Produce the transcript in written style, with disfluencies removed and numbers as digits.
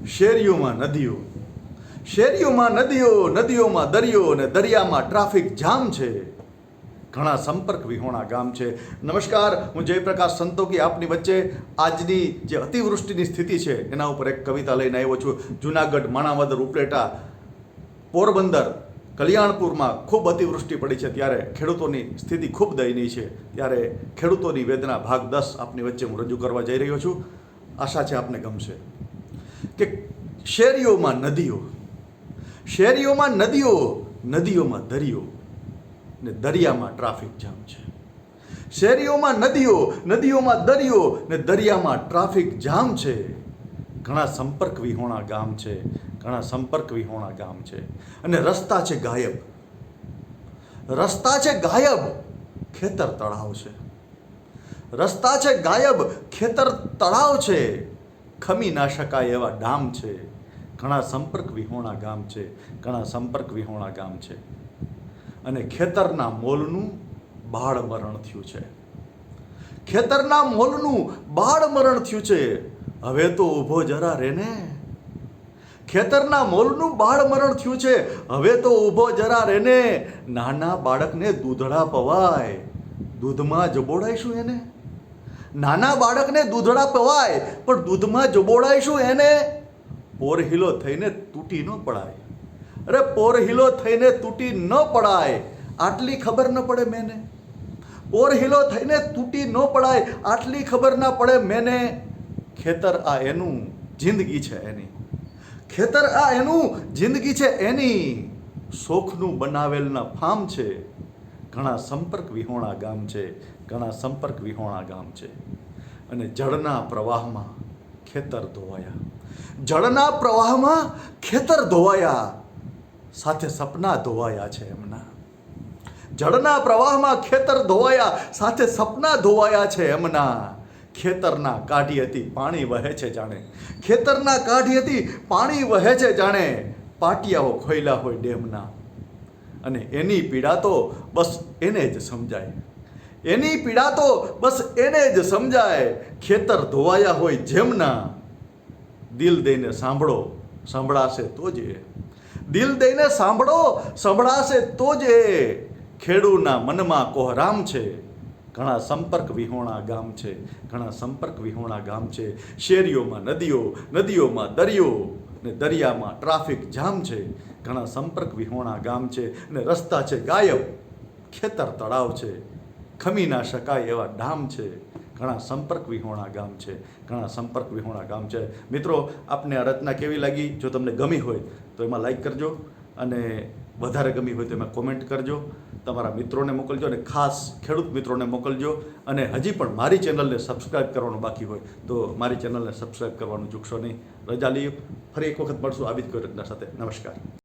શેરીઓમાં નદીઓ, શેરીઓમાં નદીઓ, નદીઓમાં દરિયો અને દરિયામાં ટ્રાફિક જામ છે. ઘણા સંપર્ક વિહોણા ગામ છે. નમસ્કાર, હું જયપ્રકાશ સંતોકી આપની વચ્ચે આજની જે અતિવૃષ્ટિની સ્થિતિ છે એના ઉપર એક કવિતા લઈને આવ્યો છું. જુનાગઢ, માણાવદર, ઉપલેટા, પોરબંદર, કલ્યાણપુરમાં ખૂબ અતિવૃષ્ટિ પડી છે ત્યારે ખેડૂતોની સ્થિતિ ખૂબ દયનીય છે. ત્યારે ખેડૂતોની વેદના ભાગ 10 આપની વચ્ચે હું રજૂ કરવા જઈ રહ્યો છું. આશા છે આપને ગમશે. કે શેરીઓમાં નદીઓ, શેરીઓમાં નદીઓ, નદીઓમાં દરિયો ને દરિયામાં ટ્રાફિક જામ છે. શેરીઓમાં નદીઓ, નદીઓમાં દરિયો ને દરિયામાં ટ્રાફિક જામ છે. ઘણા સંપર્ક વિહોણા ગામ છે, ઘણા સંપર્ક વિહોણા ગામ છે. અને રસ્તા છે ગાયબ, રસ્તા છે ગાયબ, ખેતર તળાવ છે. રસ્તા છે ગાયબ, ખેતર તળાવ છે, ખમી ના શકાય એવા ડામ છે. ઘણા સંપર્ક વિહોણા ગામ છે, ઘણા સંપર્ક વિહોણા ગામ છે. અને ખેતરના મોલનું બાળ મરણ થયું છે. ખેતરના મોલનું બાળ મરણ થયું છે. હવે તો ઊભો જરા રેને. ખેતરના મોલનું બાળ મરણ થયું છે. હવે તો ઊભો જરા રેને. નાના બાળકને દૂધડા પવાય, દૂધમાં જબોડાઈશું એને. નાના બાળકને દૂધડા પવાય પણ દૂધમાં જબોડાઈશું એને. પોરહિલો થઈને તૂટી ન પડાય, અરે પોરહિલો થઈને તૂટી ન પડાય, આટલી ખબર ન પડે મેને. પોરહિલો થઈને તૂટી ન પડાય, આટલી ખબર ના પડે મેને. ખેતર આ એનું, જિંદગી છે એની. ખેતર આ એનું, જિંદગી છે એની. શોખનું બનાવેલના ફાર્મ છે. ઘણા સંપર્ક વિહોણા ગામ છે, ઘણા સંપર્ક વિહોણા ગામ છે. અને જળના પ્રવાહમાં ખેતર ધોવાયા, જળના પ્રવાહમાં ખેતર ધોવાયા, સાથે સપના ધોવાયા છે એમના. જળના પ્રવાહમાં ખેતર ધોવાયા, સાથે સપના ધોવાયા છે એમના. ખેતરના કાઢીએથી પાણી વહે છે જાણે, ખેતરના કાઢીએથી પાણી વહે છે જાણે. પાટિયાઓ ખોયલા હોય ડેમના. અને એની પીડા તો બસ એને જ સમજાય, એની પીડા તો બસ એને જ સમજાય. ખેતર ધોવાયા હોય જેમના. દિલ દઈને સાંભળો, સંભળાશે તો જ એ. દિલ દઈને સાંભળો, સંભળાશે તો જ એ. ખેડૂના મનમાં કોહરામ છે. ઘણા સંપર્ક વિહોણા ગામ છે, ઘણા સંપર્ક વિહોણા ગામ છે. શેરીઓમાં નદીઓ, નદીઓમાં દરિયો ને દરિયામાં ટ્રાફિક જામ છે. ઘણા સંપર્ક વિહોણા ગામ છે. અને રસ્તા છે ગાયબ, ખેતર તળાવ છે, ખમી ના શકાય એવા ડામ છે. ઘણા સંપર્ક વિહોણા ગામ છે, ઘણા સંપર્ક વિહોણા ગામ છે. મિત્રો, આપને આ રચના કેવી લાગી? જો તમને ગમી હોય તો એમાં લાઈક કરજો, અને વધારે ગમી હોય તો એમાં કોમેન્ટ કરજો. તમારા મિત્રોને મોકલજો, અને ખાસ ખેડૂત મિત્રોને મોકલજો. અને હજી પણ મારી ચેનલને સબસ્ક્રાઈબ કરવાનું બાકી હોય તો મારી ચેનલને સબસ્ક્રાઈબ કરવાનું ચૂકશો નહીં. રજા લઈએ, ફરી એક વખત મળશું આવી જ કોઈ રચના સાથે. નમસ્કાર.